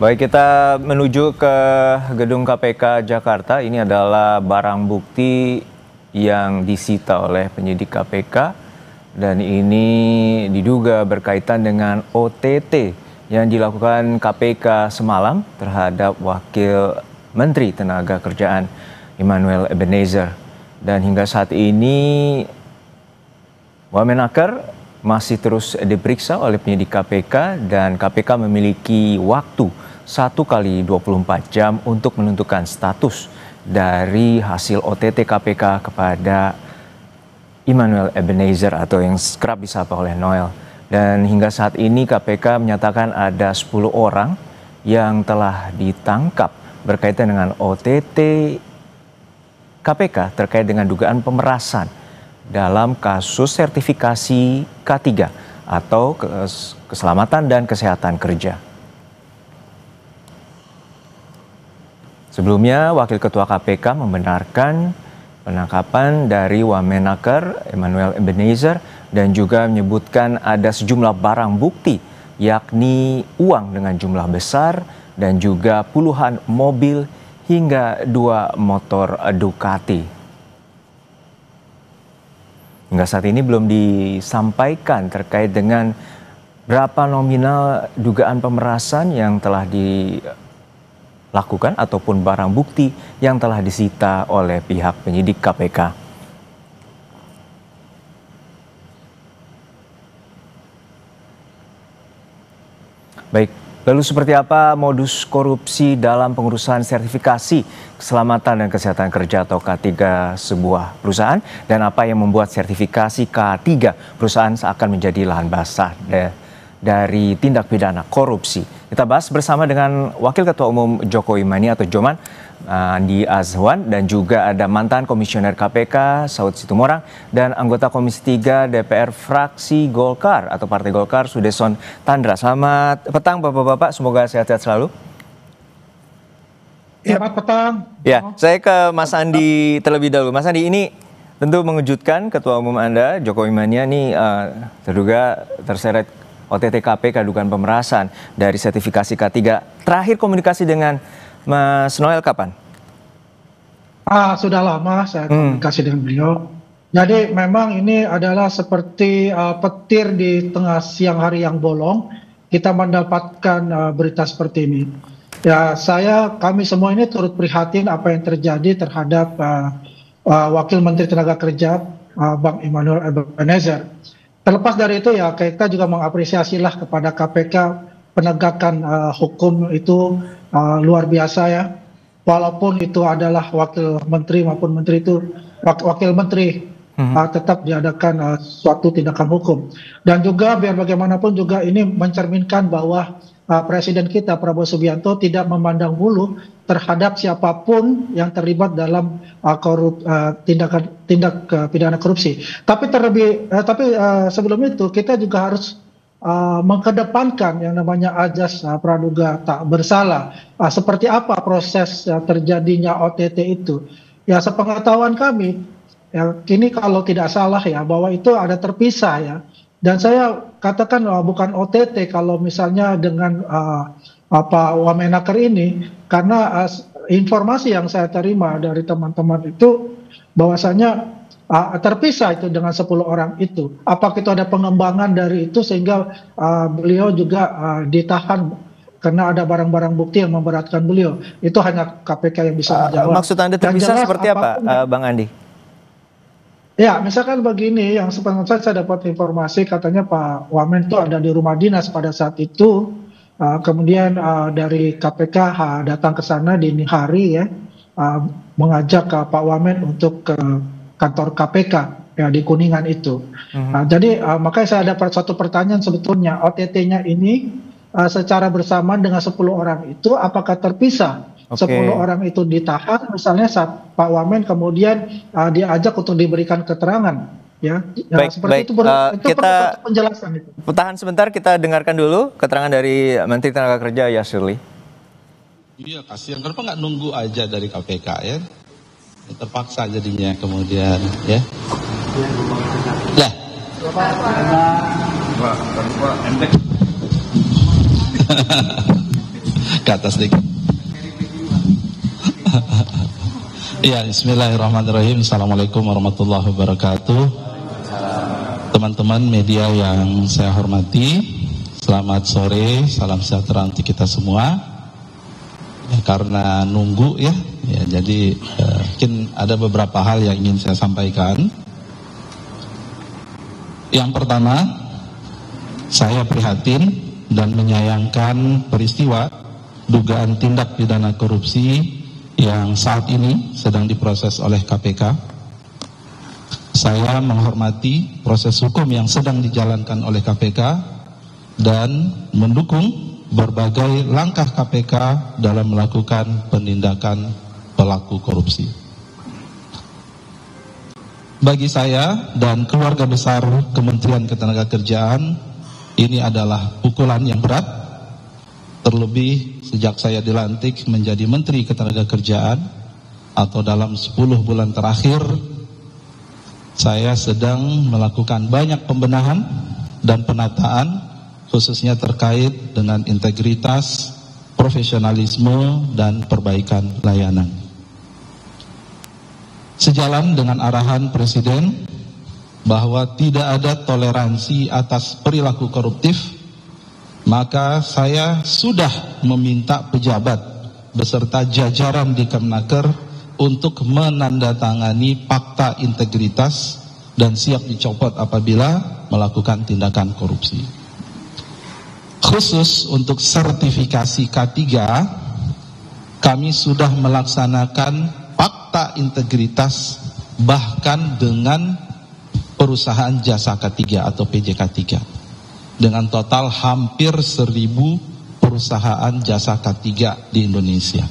Baik, kita menuju ke gedung KPK Jakarta. Ini adalah barang bukti yang disita oleh penyidik KPK dan ini diduga berkaitan dengan OTT yang dilakukan KPK semalam terhadap Wakil Menteri Tenaga Kerjaan Immanuel Ebenezer. Dan hingga saat ini Wamenaker masih terus diperiksa oleh penyidik KPK dan KPK memiliki waktu 1 kali 24 jam untuk menentukan status dari hasil OTT KPK kepada Immanuel Ebenezer atau yang kerap disapa oleh Noel. Dan hingga saat ini KPK menyatakan ada 10 orang yang telah ditangkap berkaitan dengan OTT KPK terkait dengan dugaan pemerasan dalam kasus sertifikasi K3 atau keselamatan dan kesehatan kerja. Sebelumnya, Wakil Ketua KPK membenarkan penangkapan dari Wamenaker Immanuel Ebenezer dan juga menyebutkan ada sejumlah barang bukti, yakni uang dengan jumlah besar dan juga puluhan mobil hingga 2 motor Ducati. Hingga saat ini belum disampaikan terkait dengan berapa nominal dugaan pemerasan yang telah dilakukan ataupun barang bukti yang telah disita oleh pihak penyidik KPK. Baik, lalu seperti apa modus korupsi dalam pengurusan sertifikasi keselamatan dan kesehatan kerja atau K3 sebuah perusahaan dan apa yang membuat sertifikasi K3 perusahaan seakan menjadi lahan basah dari tindak pidana korupsi. Kita bahas bersama dengan Wakil Ketua Umum Jokowi Mani atau Joman, Andi Azwan, dan juga ada mantan Komisioner KPK Saud Situmorang dan anggota Komisi 3 DPR fraksi Golkar atau Partai Golkar Sudesson Tandra. Selamat petang Bapak-bapak, semoga sehat-sehat selalu. Selamat petang. Ya, saya ke Mas Andi terlebih dahulu. Mas Andi, ini tentu mengejutkan Ketua Umum Anda Jokowi Mania ini terduga terseret OTT KPK dugaan pemerasan dari sertifikasi K3. Terakhir komunikasi dengan Mas Noel kapan? Sudah lama saya komunikasi dengan beliau. Jadi memang ini adalah seperti petir di tengah siang hari yang bolong. Kita mendapatkan berita seperti ini. Ya, kami semua ini turut prihatin apa yang terjadi terhadap Wakil Menteri Tenaga Kerja Bang Immanuel Ebenezer. Terlepas dari itu ya kita juga mengapresiasilah kepada KPK penegakan hukum itu luar biasa ya. Walaupun itu adalah wakil menteri maupun menteri itu wakil menteri tetap diadakan suatu tindakan hukum. Dan juga biar bagaimanapun juga ini mencerminkan bahwa Presiden kita Prabowo Subianto tidak memandang bulu terhadap siapapun yang terlibat dalam tindak pidana korupsi. Tapi sebelum itu kita juga harus mengedepankan yang namanya azas praduga tak bersalah. Seperti apa proses terjadinya OTT itu? Ya, sepengetahuan kami, ya kini kalau tidak salah ya bahwa itu ada terpisah ya. Dan saya katakan bukan OTT kalau misalnya dengan Wamenaker ini, karena informasi yang saya terima dari teman-teman itu bahwasanya terpisah itu dengan 10 orang itu. Apakah itu ada pengembangan dari itu sehingga beliau juga ditahan karena ada barang-barang bukti yang memberatkan beliau. Itu hanya KPK yang bisa menjawab. Maksud Anda terpisah seperti apa, Bang Andi? Ya, misalkan begini, yang sebenarnya saya dapat informasi katanya Pak Wamen itu ada di rumah dinas pada saat itu. Kemudian dari KPK datang ke sana dini hari ya, mengajak Pak Wamen untuk ke kantor KPK ya di Kuningan itu. Jadi makanya saya ada satu pertanyaan sebetulnya, OTT-nya ini secara bersamaan dengan 10 orang itu apakah terpisah? 10 orang itu ditahan misalnya saat Pak Wamen kemudian diajak untuk diberikan keterangan ya. Baik, seperti baik. itu Kita perlu penjelasan itu. Tahan sebentar, kita dengarkan dulu keterangan dari Menteri Tenaga Kerja Yasirli. Iya, kasihan. Kenapa nggak nunggu aja dari KPK ya? Terpaksa jadinya kemudian ya. Lah. Ke atas dikit. Ya, bismillahirrahmanirrahim. Assalamualaikum warahmatullahi wabarakatuh. Teman-teman media yang saya hormati, selamat sore, salam sejahtera untuk kita semua. Ya, karena nunggu ya jadi mungkin ada beberapa hal yang ingin saya sampaikan. Yang pertama, saya prihatin dan menyayangkan peristiwa dugaan tindak pidana korupsi yang saat ini sedang diproses oleh KPK. Saya menghormati proses hukum yang sedang dijalankan oleh KPK dan mendukung berbagai langkah KPK dalam melakukan penindakan pelaku korupsi. Bagi saya dan keluarga besar Kementerian Ketenagakerjaan, ini adalah pukulan yang berat. Terlebih sejak saya dilantik menjadi Menteri Ketenagakerjaan atau dalam 10 bulan terakhir, saya sedang melakukan banyak pembenahan dan penataan, khususnya terkait dengan integritas, profesionalisme, dan perbaikan layanan. Sejalan dengan arahan Presiden bahwa tidak ada toleransi atas perilaku koruptif, maka saya sudah meminta pejabat beserta jajaran di Kemenaker untuk menandatangani fakta integritas dan siap dicopot apabila melakukan tindakan korupsi. Khusus untuk sertifikasi K3, kami sudah melaksanakan fakta integritas bahkan dengan perusahaan jasa K3 atau PJK3 dengan total hampir 1.000 perusahaan jasa K3 di Indonesia.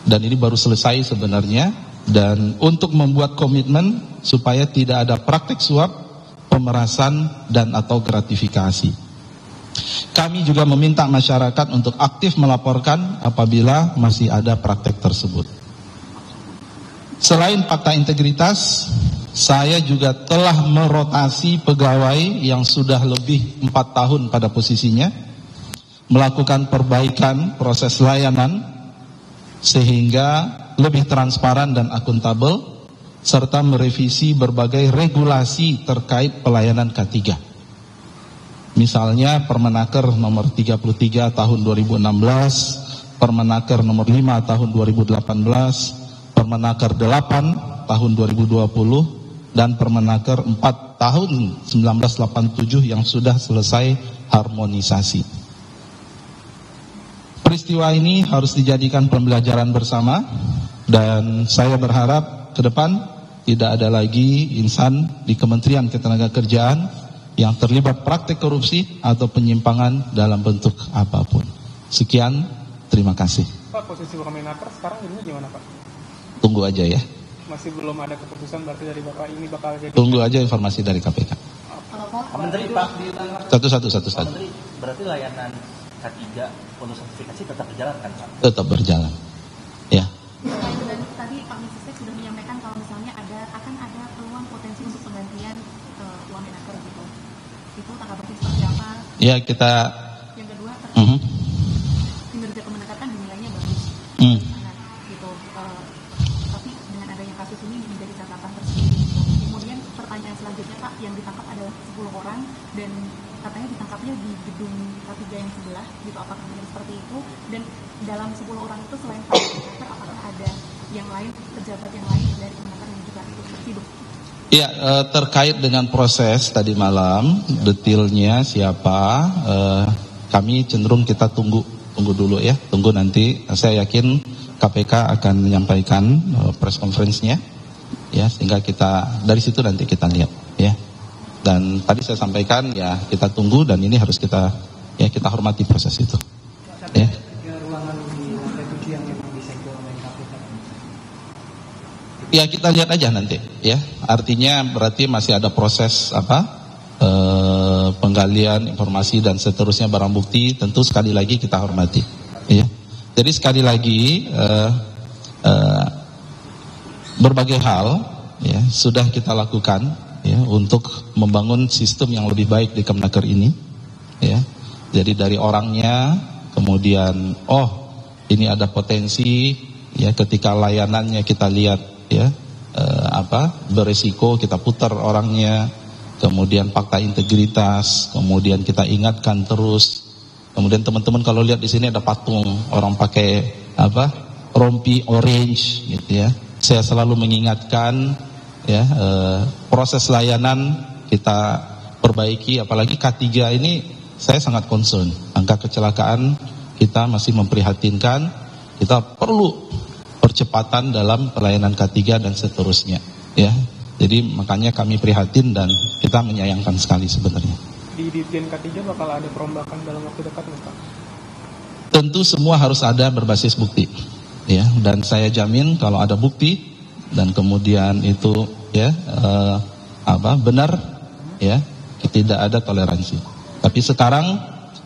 Dan ini baru selesai sebenarnya, dan untuk membuat komitmen supaya tidak ada praktik suap, pemerasan, dan atau gratifikasi. Kami juga meminta masyarakat untuk aktif melaporkan apabila masih ada praktek tersebut. Selain fakta integritas, saya juga telah merotasi pegawai yang sudah lebih 4 tahun pada posisinya, melakukan perbaikan proses layanan sehingga lebih transparan dan akuntabel, serta merevisi berbagai regulasi terkait pelayanan K3. Misalnya Permenaker nomor 33 tahun 2016, Permenaker nomor 5 tahun 2018, Permenaker 8 tahun 2020, dan Permenaker 4 tahun 1987 yang sudah selesai harmonisasi. Peristiwa ini harus dijadikan pembelajaran bersama, dan saya berharap ke depan tidak ada lagi insan di Kementerian Ketenagakerjaan yang terlibat praktik korupsi atau penyimpangan dalam bentuk apapun. Sekian, terima kasih. Pak, posisi Kemenaker sekarang ini gimana Pak? Tunggu aja ya. Masih belum ada keputusan berarti dari Bapak ini bakal jadi? Tunggu aja informasi dari KPK. Pak Menteri, Pak, Satu. Pak Menteri, berarti layanan K3 untuk sertifikasi tetap berjalan kan Pak? Tetap berjalan. Ya. Dan tadi Pak Mensesnek sudah menyampaikan kalau misalnya akan ada peluang potensi untuk penggantian Wamenaker gitu. Itu tanggapannya seperti apa? Ya, kita. Yang kedua, kinerja Kemenaker kan dinilainya bagus. Nah, gitu. Tapi dengan adanya kasus ini menjadi catatan tersendiri. Kemudian pertanyaan selanjutnya Pak, yang ditangkap adalah 10 orang dan katanya ditangkapnya di gedung K3 yang sebelah, gitu. Apakah benar seperti itu? Dan dalam 10 orang itu selain Pak Kemenaker, apakah ada yang lain, pejabat yang lain dari Kemenaker yang juga ikut hidup? Ya, terkait dengan proses tadi malam, detailnya siapa, kami cenderung kita tunggu dulu ya, tunggu nanti. Saya yakin KPK akan menyampaikan press conference-nya, ya, sehingga kita dari situ nanti kita lihat, ya. Dan tadi saya sampaikan, ya, kita tunggu dan ini harus kita hormati proses itu, ya. Ya, kita lihat aja nanti, ya. Artinya berarti masih ada proses penggalian informasi dan seterusnya barang bukti. Tentu sekali lagi kita hormati, ya. Jadi sekali lagi berbagai hal, ya, sudah kita lakukan, ya, untuk membangun sistem yang lebih baik di Kemenaker ini, ya. Jadi dari orangnya, kemudian ini ada potensi ya, ketika layanannya kita lihat ya beresiko, kita putar orangnya, kemudian fakta integritas, kemudian kita ingatkan terus. Kemudian teman-teman kalau lihat di sini ada patung orang pakai rompi orange gitu ya. Saya selalu mengingatkan ya, proses layanan kita perbaiki, apalagi K3 ini saya sangat concern. Angka kecelakaan kita masih memprihatinkan, kita perlu percepatan dalam pelayanan K3 dan seterusnya ya. Jadi makanya kami prihatin dan kita menyayangkan sekali sebenarnya. Di Ditjen K3 bakal ada perombakan dalam waktu dekat nggak Pak? Tentu semua harus ada berbasis bukti ya, dan saya jamin kalau ada bukti dan kemudian itu ya benar ya, tidak ada toleransi. Tapi sekarang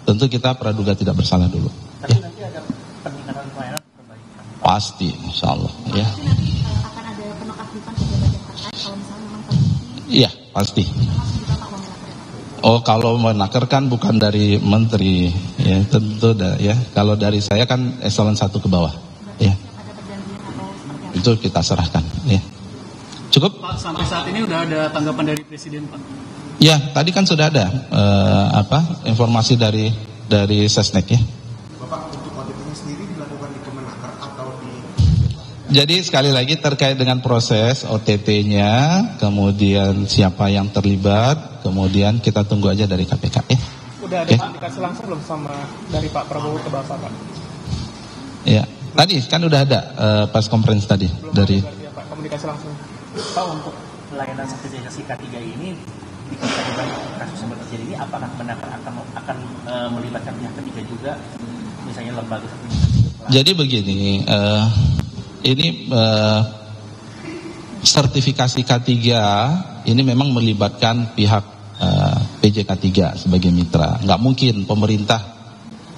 tentu kita praduga tidak bersalah dulu. Tapi Ya. nanti ada peningkatan pelayanan perbaikan. Pasti, insya Allah ya. Tapi nanti akan ada penonaktifan pejabat yang terkait kalau misalnya memang terbukti, Iya pasti. termasuk juga Pak Wamenakar ya Pak? Oh, kalau menaker kan bukan dari menteri ya, tentu ya. Kalau dari saya kan eselon 1 ke bawah Berarti ya. ada perjanjian atau seperti apa? Itu kita serahkan ya. Cukup? Pak, sampai saat ini udah ada tanggapan dari Presiden, Pak? Ya, tadi kan sudah ada informasi dari Sesnek ya. Bapak, untuk audit ini sendiri dilakukan di Kemenaker atau di... Jadi sekali lagi terkait dengan proses OTT-nya, kemudian siapa yang terlibat, kemudian kita tunggu aja dari KPK ya. Udah ada komunikasi langsung belum sama dari Pak Prabowo ke Bapak Pak? Ya, tadi kan udah ada pas conference tadi Belum dari. ada berarti ya, Pak, komunikasi langsung. Pak, untuk Pelayanan sertifikasi K3 ini di kasus yang terjadi ini apakah Kemenaker akan melibatkan pihak ketiga juga, misalnya lembaga sertifikasi? Jadi begini, ini sertifikasi K3 ini memang melibatkan pihak PJ K3 sebagai mitra. Nggak mungkin pemerintah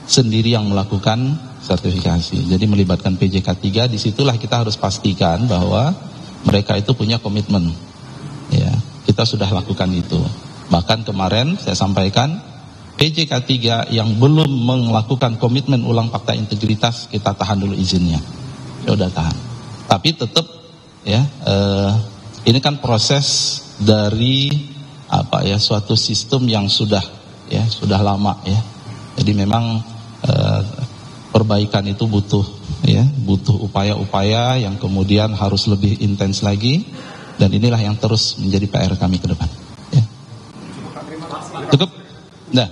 sendiri yang melakukan sertifikasi. Jadi melibatkan PJ K3, disitulah kita harus pastikan bahwa mereka itu punya komitmen. Ya, kita sudah lakukan itu. Bahkan kemarin saya sampaikan PJ K3 yang belum melakukan komitmen ulang fakta integritas, kita tahan dulu izinnya. Ya udah tahan. Tapi tetap ya, ini kan proses dari suatu sistem yang sudah lama ya. Jadi memang perbaikan itu butuh upaya-upaya yang kemudian harus lebih intens lagi, dan inilah yang terus menjadi PR kami ke depan. Ya. Cukup? Nah.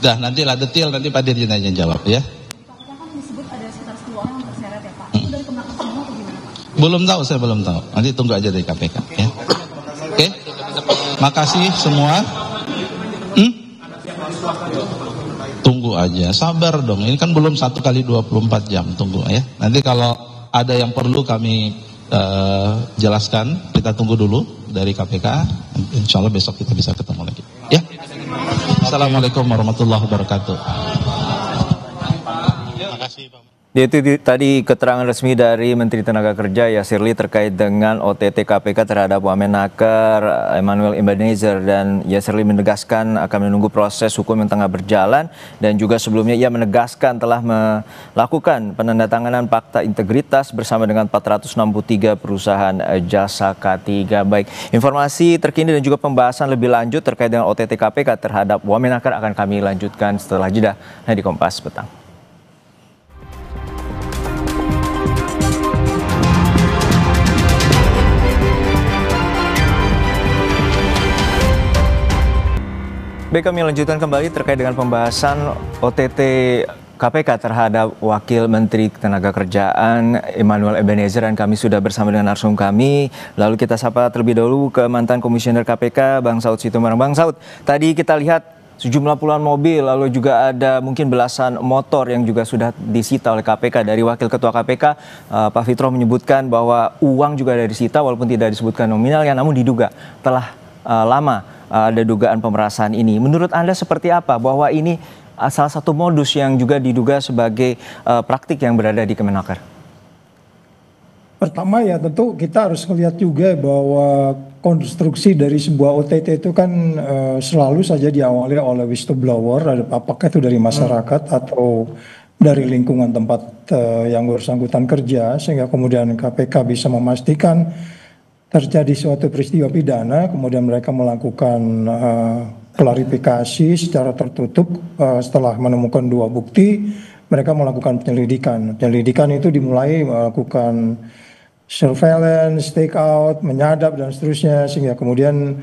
Dah, nantilah detail nanti Pak Dirjen aja jawab ya. KPK kan disebut ada sekitar 10 orang yang terseret ya Pak. Itu dari Kemenaker semua atau gimana Pak? Belum tahu, saya belum tahu. Nanti tunggu aja dari KPK ya. Oke. Makasih semua. Tunggu aja, sabar dong. Ini kan belum 1 kali 24 jam, tunggu ya. Nanti kalau ada yang perlu kami jelaskan, kita tunggu dulu dari KPK. Insya Allah besok kita bisa ketemu lagi. Ya. Assalamualaikum warahmatullahi wabarakatuh. Terima kasih Pak. Itu tadi keterangan resmi dari Menteri Tenaga Kerja Yasir Lee terkait dengan OTT KPK terhadap Wamenakar Emmanuel Ebenezer, dan Yasir Lee menegaskan akan menunggu proses hukum yang tengah berjalan, dan juga sebelumnya ia menegaskan telah melakukan penandatanganan fakta integritas bersama dengan 463 perusahaan jasa K3. Baik, informasi terkini dan juga pembahasan lebih lanjut terkait dengan OTT KPK terhadap Wamenakar akan kami lanjutkan setelah jeda di Kompas Petang. Baik, kami lanjutkan kembali terkait dengan pembahasan OTT KPK terhadap Wakil Menteri Ketenagakerjaan Emmanuel Ebenezer, dan kami sudah bersama dengan narsum kami. Lalu kita sapa terlebih dahulu ke mantan Komisioner KPK Bang Saud Situmorang. Bang Saud, tadi kita lihat sejumlah puluhan mobil, lalu juga ada mungkin belasan motor yang juga sudah disita oleh KPK. Dari Wakil Ketua KPK Pak Fitro menyebutkan bahwa uang juga ada disita walaupun tidak disebutkan nominalnya, namun diduga telah lama ada dugaan pemerasan ini. Menurut Anda seperti apa bahwa ini salah satu modus yang juga diduga sebagai praktik yang berada di Kemenaker? Pertama ya tentu kita harus melihat juga bahwa konstruksi dari sebuah OTT itu kan selalu saja diawali oleh whistleblower, apakah itu dari masyarakat atau dari lingkungan tempat yang bersangkutan kerja, sehingga kemudian KPK bisa memastikan terjadi suatu peristiwa pidana, kemudian mereka melakukan klarifikasi secara tertutup. Setelah menemukan 2 bukti, mereka melakukan penyelidikan. Penyelidikan itu dimulai melakukan surveillance, take out, menyadap dan seterusnya, sehingga kemudian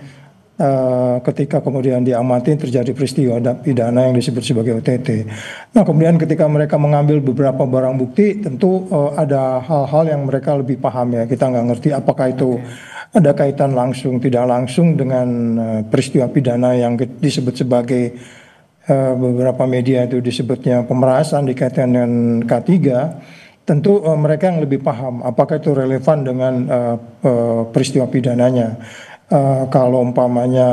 ketika kemudian diamati terjadi peristiwa pidana yang disebut sebagai OTT. Nah, kemudian ketika mereka mengambil beberapa barang bukti, tentu ada hal-hal yang mereka lebih paham ya. Kita nggak ngerti apakah itu ada kaitan langsung tidak langsung dengan peristiwa pidana yang disebut sebagai beberapa media itu disebutnya pemerasan dikaitkan dengan K3. Tentu mereka yang lebih paham apakah itu relevan dengan peristiwa pidananya. Kalau umpamanya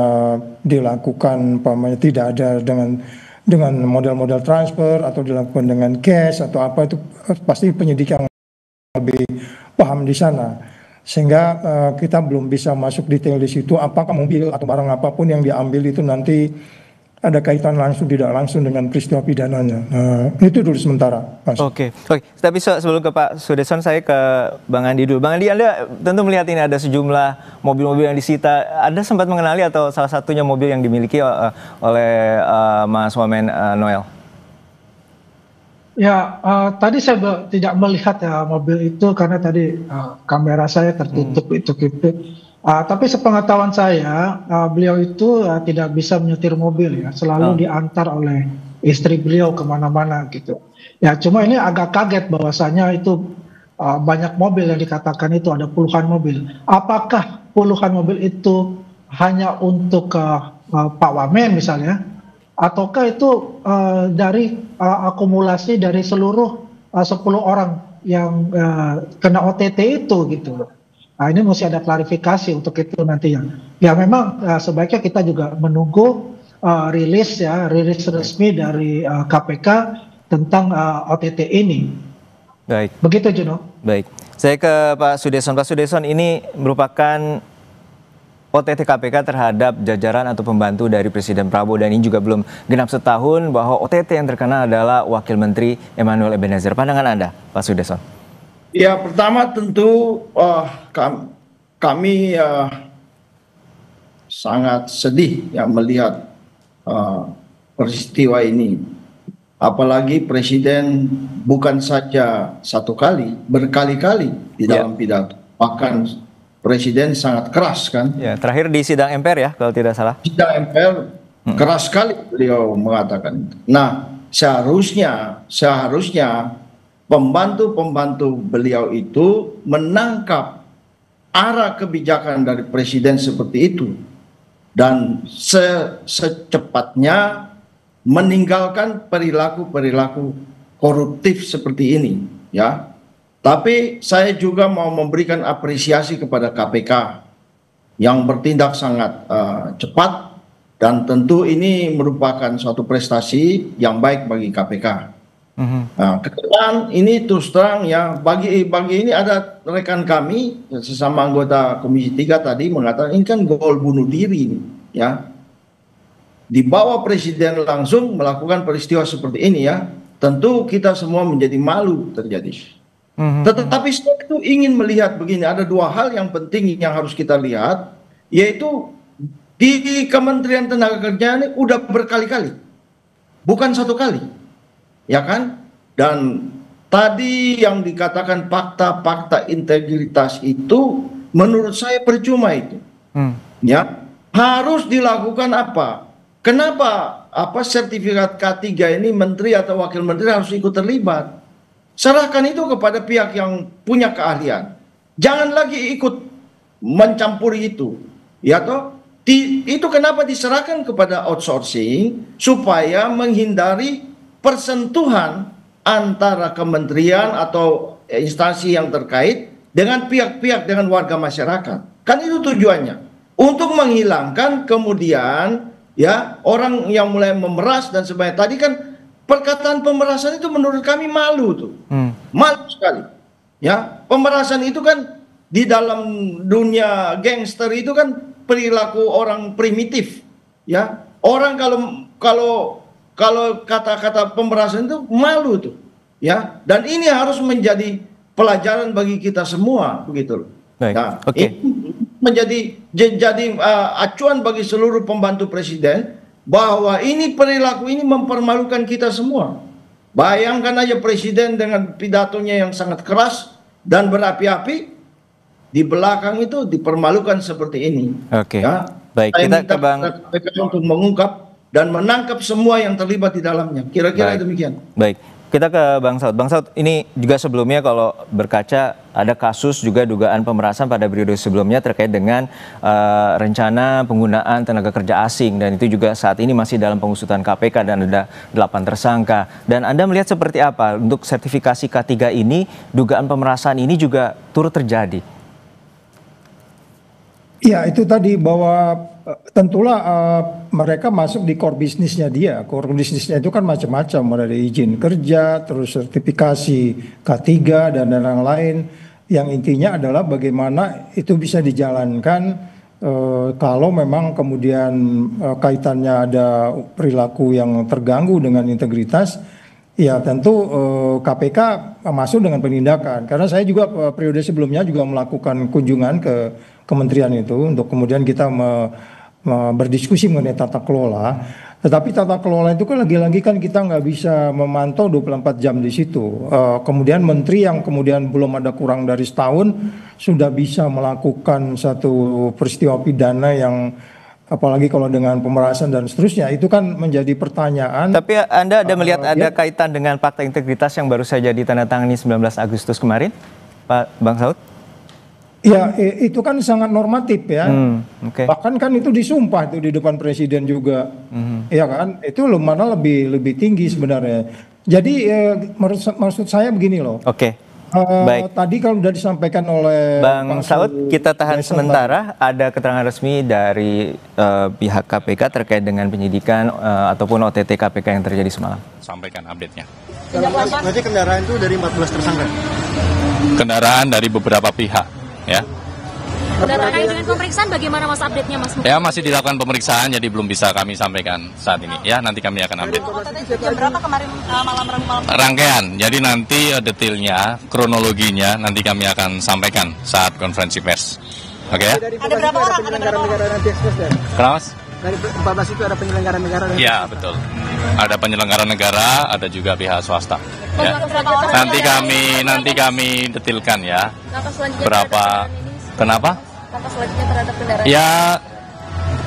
dilakukan tidak ada dengan model-model transfer atau dilakukan dengan cash atau apa, itu pasti penyidik yang lebih paham di sana, sehingga kita belum bisa masuk detail di situ apakah mobil atau barang apapun yang diambil itu nanti ada kaitan langsung tidak langsung dengan peristiwa pidananya. Itu dulu sementara, Mas. Oke. Tapi sebelum ke Pak Sudeson, saya ke Bang Andi dulu. Bang Andi, Anda tentu melihat ini ada sejumlah mobil-mobil yang disita. Anda sempat mengenali atau salah satunya mobil yang dimiliki oleh Mas Wamen Noel? Ya, tadi saya tidak melihat ya mobil itu karena tadi kamera saya tertutup itu gitu. Tapi sepengetahuan saya, beliau itu tidak bisa menyetir mobil ya, selalu diantar oleh istri beliau kemana-mana gitu. Ya, cuma ini agak kaget bahwasanya itu banyak mobil yang dikatakan itu ada puluhan mobil. Apakah puluhan mobil itu hanya untuk Pak Wamen misalnya, ataukah itu dari akumulasi dari seluruh 10 orang yang kena OTT itu gitu loh. Nah, ini mesti ada klarifikasi untuk itu nanti ya. Ya memang sebaiknya kita juga menunggu rilis resmi dari KPK tentang OTT ini. Baik. Begitu Juno. Baik. Saya ke Pak Sudeson. Pak Sudeson, ini merupakan OTT KPK terhadap jajaran atau pembantu dari Presiden Prabowo, dan ini juga belum genap setahun bahwa OTT yang terkena adalah Wakil Menteri Emmanuel Ebenezer. Pandangan Anda, Pak Sudeson? Ya, pertama tentu kami sangat sedih ya melihat peristiwa ini. Apalagi Presiden bukan saja satu kali, berkali-kali di dalam pidato. Bahkan Presiden sangat keras kan. Ya, terakhir di sidang MPR ya kalau tidak salah. Sidang MPR keras sekali beliau mengatakan. Nah, seharusnya pembantu-pembantu beliau itu menangkap arah kebijakan dari Presiden seperti itu dan secepatnya meninggalkan perilaku-perilaku koruptif seperti ini ya. Tapi saya juga mau memberikan apresiasi kepada KPK yang bertindak sangat cepat, dan tentu ini merupakan suatu prestasi yang baik bagi KPK. Nah, ke depan ini terus terang ya, bagi ini ada rekan kami sesama anggota Komisi 3 tadi mengatakan ini kan gol bunuh diri ya. Dibawa Presiden langsung melakukan peristiwa seperti ini ya, tentu kita semua menjadi malu terjadi. Tetapi saya itu ingin melihat begini, ada 2 hal yang penting yang harus kita lihat, yaitu di Kementerian Tenaga Kerja ini udah berkali-kali, bukan satu kali. Ya kan? Dan tadi yang dikatakan fakta-fakta integritas itu menurut saya percuma itu. Ya, harus dilakukan apa? Kenapa sertifikat K3 ini menteri atau wakil menteri harus ikut terlibat? Serahkan itu kepada pihak yang punya keahlian. Jangan lagi ikut mencampuri itu. Ya toh? Itu kenapa diserahkan kepada outsourcing supaya menghindari persentuhan antara kementerian atau instansi yang terkait dengan pihak-pihak, dengan warga masyarakat. Kan itu tujuannya. Untuk menghilangkan kemudian ya orang yang mulai memeras dan sebagainya. Tadi kan perkataan pemerasan itu menurut kami malu tuh. Malu sekali. Ya, pemerasan itu kan di dalam dunia gangster itu kan perilaku orang primitif, ya. Orang kalau kata-kata pemerasan itu malu tuh, ya. Dan ini harus menjadi pelajaran bagi kita semua, begitu loh. Baik. Nah, Oke. ini menjadi acuan bagi seluruh pembantu presiden bahwa ini perilaku ini mempermalukan kita semua. Bayangkan aja presiden dengan pidatonya yang sangat keras dan berapi-api, di belakang itu dipermalukan seperti ini. Oke. Ya. Baik, Saya kita minta ke Bang KPK untuk mengungkap dan menangkap semua yang terlibat di dalamnya. Kira-kira demikian. Baik, kita ke Bang Saud. Bang Saud, ini juga sebelumnya kalau berkaca ada kasus juga dugaan pemerasan pada periode sebelumnya terkait dengan rencana penggunaan tenaga kerja asing, dan itu juga saat ini masih dalam pengusutan KPK dan ada 8 tersangka. Dan Anda melihat seperti apa untuk sertifikasi K3 ini, dugaan pemerasan ini juga turut terjadi? Ya, itu tadi bahwa tentulah mereka masuk di core bisnisnya dia. Core bisnisnya itu kan macam-macam, mulai dari izin kerja, terus sertifikasi K3 dan lain-lain. Yang intinya adalah bagaimana itu bisa dijalankan kalau memang kemudian kaitannya ada perilaku yang terganggu dengan integritas. Ya tentu KPK masuk dengan penindakan. Karena saya juga periode sebelumnya juga melakukan kunjungan ke kementerian itu untuk kemudian kita berdiskusi mengenai tata kelola. Tetapi tata kelola itu kan lagi-lagi kan kita nggak bisa memantau 24 jam di situ. Kemudian menteri yang kemudian belum ada kurang dari setahun sudah bisa melakukan satu peristiwa pidana yang apalagi kalau dengan pemerasan dan seterusnya, itu kan menjadi pertanyaan. Tapi Anda ada melihat ada kaitan dengan fakta integritas yang baru saja ditandatangani 19 Agustus kemarin, Pak Bang Saud? Ya, itu kan sangat normatif ya. Okay. Bahkan kan itu disumpah itu di depan presiden juga. Ya kan? Itu mana lebih tinggi sebenarnya. Jadi maksud saya begini loh. Oke. Baik. Tadi kalau sudah disampaikan oleh Bang Saud, kita tahan sementara. Ada keterangan resmi dari pihak KPK terkait dengan penyidikan ataupun OTT KPK yang terjadi semalam. Sampaikan update-nya. Berarti kendaraan itu dari 14 tersangka? Kendaraan dari beberapa pihak, ya. Terkait dengan pemeriksaan bagaimana Mas update-nya Mas? Ya, masih dilakukan pemeriksaan, jadi belum bisa kami sampaikan saat ini. Ya, nanti kami akan update. Jam berapa kemarin malam? Rangkaian, jadi nanti detailnya, kronologinya nanti kami akan sampaikan saat konferensi pers. Oke ya? Ada berapa orang? Penyelenggara negara nanti ekspres ya? Kenapa, Mas? Dari 14 itu ada penyelenggara negara? Ya, betul. Ada penyelenggara negara, ada juga pihak swasta. Ya. Nanti kami detailkan ya. Berapa? Kenapa? Langkah selanjutnya terhadap kendaraan? Ya,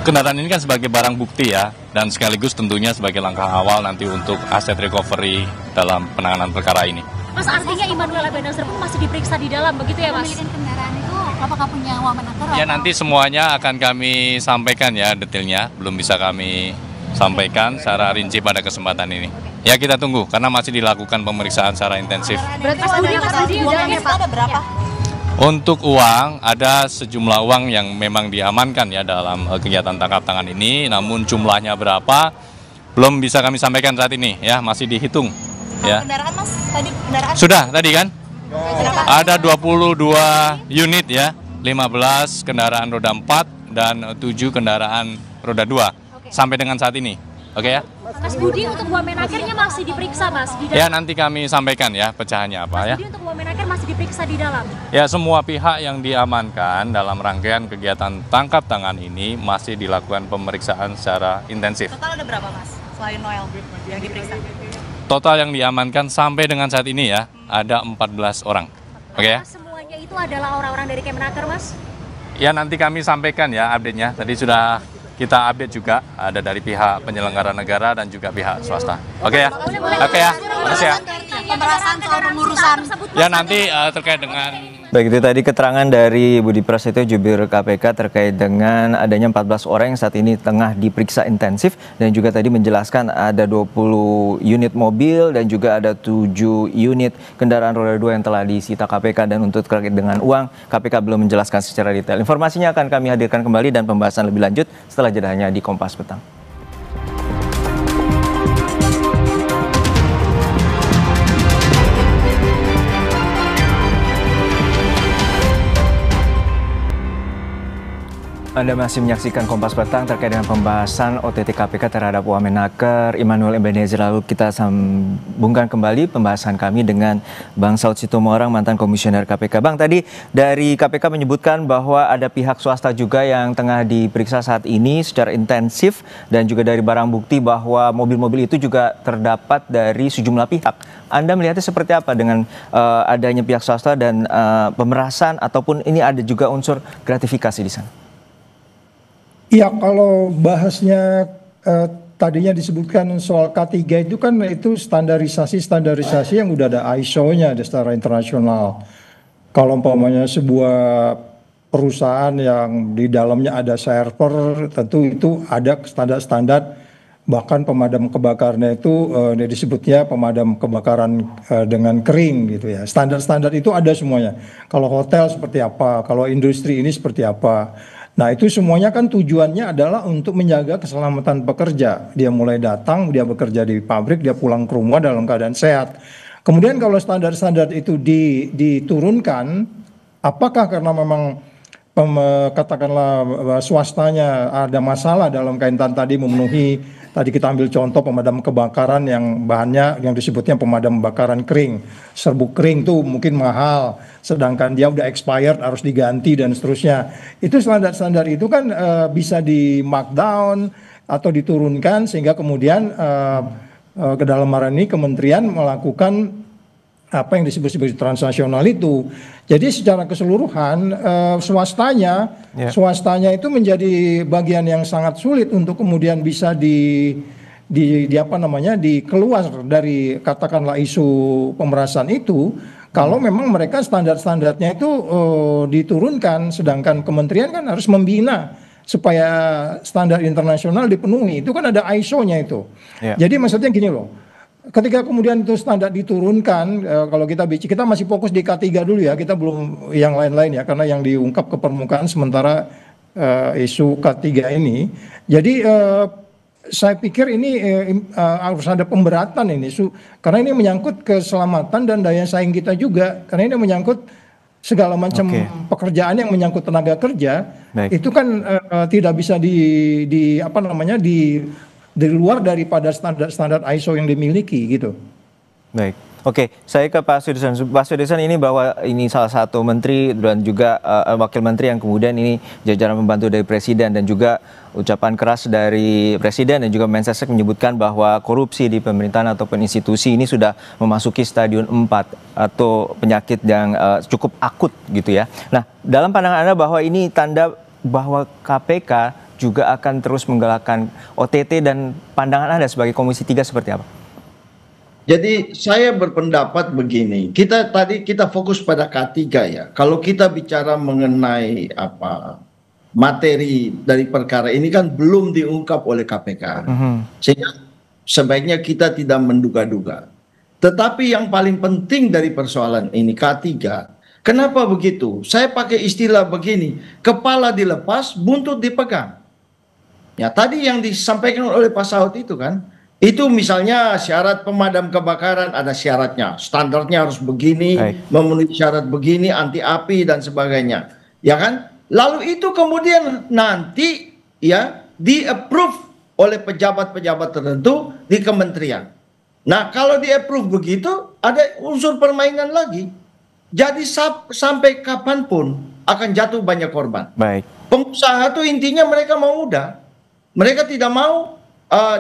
kendaraan ini kan sebagai barang bukti ya, dan sekaligus tentunya sebagai langkah awal nanti untuk aset recovery dalam penanganan perkara ini. Mas, artinya Immanuel Ebenezer pun masih diperiksa di dalam, begitu ya Mas? Pemilikan kendaraan itu apakah punya wamenaker? Ya, nanti semuanya akan kami sampaikan ya detailnya, belum bisa kami sampaikan secara rinci pada kesempatan ini. Ya, kita tunggu, karena masih dilakukan pemeriksaan secara intensif. Berarti Mas Budi uangnya ada berapa? Untuk uang, ada sejumlah uang yang memang diamankan ya dalam kegiatan tangkap tangan ini, namun jumlahnya berapa belum bisa kami sampaikan saat ini ya, masih dihitung. Ya. Kendaraan Mas, kendaraan? Sudah tadi kan? Ada 22 unit ya, 15 kendaraan roda 4 dan 7 kendaraan roda 2 sampai dengan saat ini. Oke ya? Mas Budi, untuk wamenakernya masih diperiksa Mas? Di dalam. Ya, nanti kami sampaikan ya pecahannya apa ya. Mas Budi, untuk wamenaker masih diperiksa di dalam? Ya, semua pihak yang diamankan dalam rangkaian kegiatan tangkap tangan ini masih dilakukan pemeriksaan secara intensif. Total ada berapa Mas, selain Noel yang diperiksa? Total yang diamankan sampai dengan saat ini ya, ada 14 orang. Oke ya? Semuanya itu adalah orang-orang dari Kemenaker Mas? Ya, nanti kami sampaikan ya update-nya. Tadi sudah kita update juga, ada dari pihak penyelenggara negara dan juga pihak swasta. Oke ya? Oke ya, makasih ya. Pemerasan soal pengurusan. Ya, nanti terkait dengan... Baik, itu tadi keterangan dari Budi Prasetyo, jubir KPK terkait dengan adanya 14 orang yang saat ini tengah diperiksa intensif, dan juga tadi menjelaskan ada 20 unit mobil dan juga ada 7 unit kendaraan roda 2 yang telah disita KPK, dan untuk terkait dengan uang, KPK belum menjelaskan secara detail. Informasinya akan kami hadirkan kembali dan pembahasan lebih lanjut setelah jedanya di Kompas Petang. Anda masih menyaksikan Kompas Petang terkait dengan pembahasan OTT KPK terhadap Wamenaker Immanuel Ebenezer. Lalu kita sambungkan kembali pembahasan kami dengan Bang Saud Sitomorang, mantan komisioner KPK. Bang, tadi dari KPK menyebutkan bahwa ada pihak swasta juga yang tengah diperiksa saat ini secara intensif, dan juga dari barang bukti bahwa mobil-mobil itu juga terdapat dari sejumlah pihak. Anda melihatnya seperti apa dengan adanya pihak swasta dan pemerasan, ataupun ini ada juga unsur gratifikasi di sana? Ya, kalau bahasnya tadinya disebutkan soal K3 itu kan itu standarisasi yang udah ada ISO-nya secara internasional. Kalau umpamanya sebuah perusahaan yang di dalamnya ada server, tentu itu ada standar-standar, bahkan pemadam kebakarannya itu disebutnya pemadam kebakaran dengan kering gitu ya. Standar-standar itu ada semuanya. Kalau hotel seperti apa, kalau industri ini seperti apa. Nah, itu semuanya kan tujuannya adalah untuk menjaga keselamatan pekerja. Dia mulai datang, dia bekerja di pabrik, dia pulang ke rumah dalam keadaan sehat. Kemudian kalau standar-standar itu diturunkan, apakah karena memang katakanlah swastanya ada masalah dalam kaitan tadi memenuhi, tadi kita ambil contoh pemadam kebakaran yang bahannya yang disebutnya pemadam kebakaran kering, serbuk kering tuh mungkin mahal, sedangkan dia udah expired harus diganti dan seterusnya. Itu standar-standar itu kan bisa di markdown atau diturunkan sehingga kemudian ke dalam hal ini kementerian melakukan apa yang disebut transnasional itu. Jadi secara keseluruhan swastanya itu menjadi bagian yang sangat sulit untuk kemudian bisa dikeluar dari katakanlah isu pemerasan itu kalau memang mereka standar-standarnya itu diturunkan, sedangkan kementerian kan harus membina supaya standar internasional dipenuhi. Itu kan ada ISO-nya itu. Jadi maksudnya gini loh. Ketika kemudian itu standar diturunkan, kalau kita masih fokus di K3 dulu ya, kita belum yang lain-lain ya, karena yang diungkap ke permukaan sementara isu K3 ini. Jadi saya pikir ini harus ada pemberatan ini, karena ini menyangkut keselamatan dan daya saing kita juga, karena ini menyangkut segala macam pekerjaan yang menyangkut tenaga kerja. Itu kan tidak bisa di luar daripada standar ISO yang dimiliki gitu. Baik, oke, saya ke Pak Sudirsan. Pak Sudirsan, ini bahwa ini salah satu menteri dan juga wakil menteri yang kemudian ini jajaran pembantu dari presiden, dan juga ucapan keras dari presiden dan juga Mensesnek menyebutkan bahwa korupsi di pemerintahan ataupun institusi ini sudah memasuki stadium 4 atau penyakit yang cukup akut gitu ya. Nah, dalam pandangan Anda bahwa ini tanda bahwa KPK juga akan terus menggalakkan OTT, dan pandangan Anda sebagai Komisi 3 seperti apa? Jadi saya berpendapat begini, kita fokus pada K3 ya. Kalau kita bicara mengenai materi dari perkara ini kan belum diungkap oleh KPK. Sehingga sebaiknya kita tidak menduga-duga. Tetapi yang paling penting dari persoalan ini K3, kenapa begitu? Saya pakai istilah begini, kepala dilepas, buntut dipegang. Ya, tadi yang disampaikan oleh Pak Saud itu kan, itu misalnya syarat pemadam kebakaran ada syaratnya, standarnya harus begini, memenuhi syarat begini, anti api dan sebagainya, ya kan? Lalu itu kemudian nanti ya di-approve oleh pejabat-pejabat tertentu di kementerian. Nah, kalau di-approve begitu, ada unsur permainan lagi. Jadi sampai kapanpun akan jatuh banyak korban. Pengusaha tuh intinya mereka mau mudah. Mereka tidak mau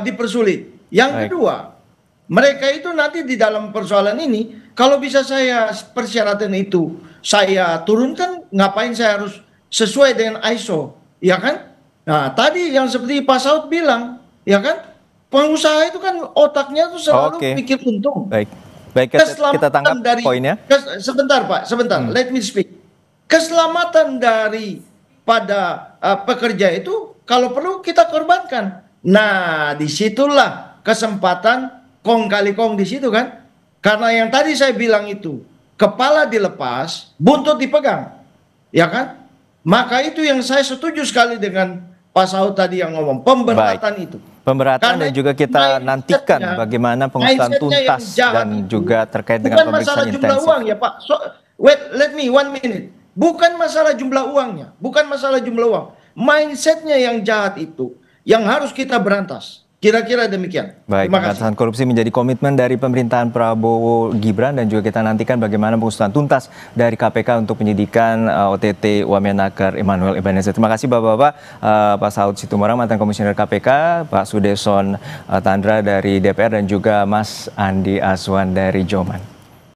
dipersulit. Yang kedua, mereka itu nanti di dalam persoalan ini, kalau bisa saya persyaratan itu saya turunkan, ngapain saya harus sesuai dengan ISO, ya kan? Nah, tadi yang seperti Pak Saud bilang, ya kan? Pengusaha itu kan otaknya tuh selalu pikir untung. Baik, kita tangkap poinnya. Sebentar Pak, sebentar. Let me speak. Keselamatan daripada pekerja itu kalau perlu kita korbankan. Nah, disitulah kesempatan kong kali kong di situ kan. Karena yang tadi saya bilang itu, kepala dilepas, buntut dipegang. Ya kan? Maka itu yang saya setuju sekali dengan Pak Saud tadi yang ngomong, pemberatan itu. Pemberatan dan juga kita nantikan bagaimana pengusutan tuntas dan juga terkait dengan pemeriksaan intensif. Bukan masalah jumlah uang ya Pak. Wait, let me 1 minute. Bukan masalah jumlah uangnya, bukan masalah jumlah uang. mindsetnya yang jahat itu yang harus kita berantas. Kira-kira demikian. Baik, pemberantasan korupsi menjadi komitmen dari pemerintahan Prabowo Gibran, dan juga kita nantikan bagaimana pengusutan tuntas dari KPK untuk penyidikan OTT Wamenakar Emmanuel Ebenezer. Terima kasih Bapak-Bapak, Pak Saud Situmorang, mantan Komisioner KPK, Pak Sudeson Tandra dari DPR, dan juga Mas Andi Aswan dari Joman.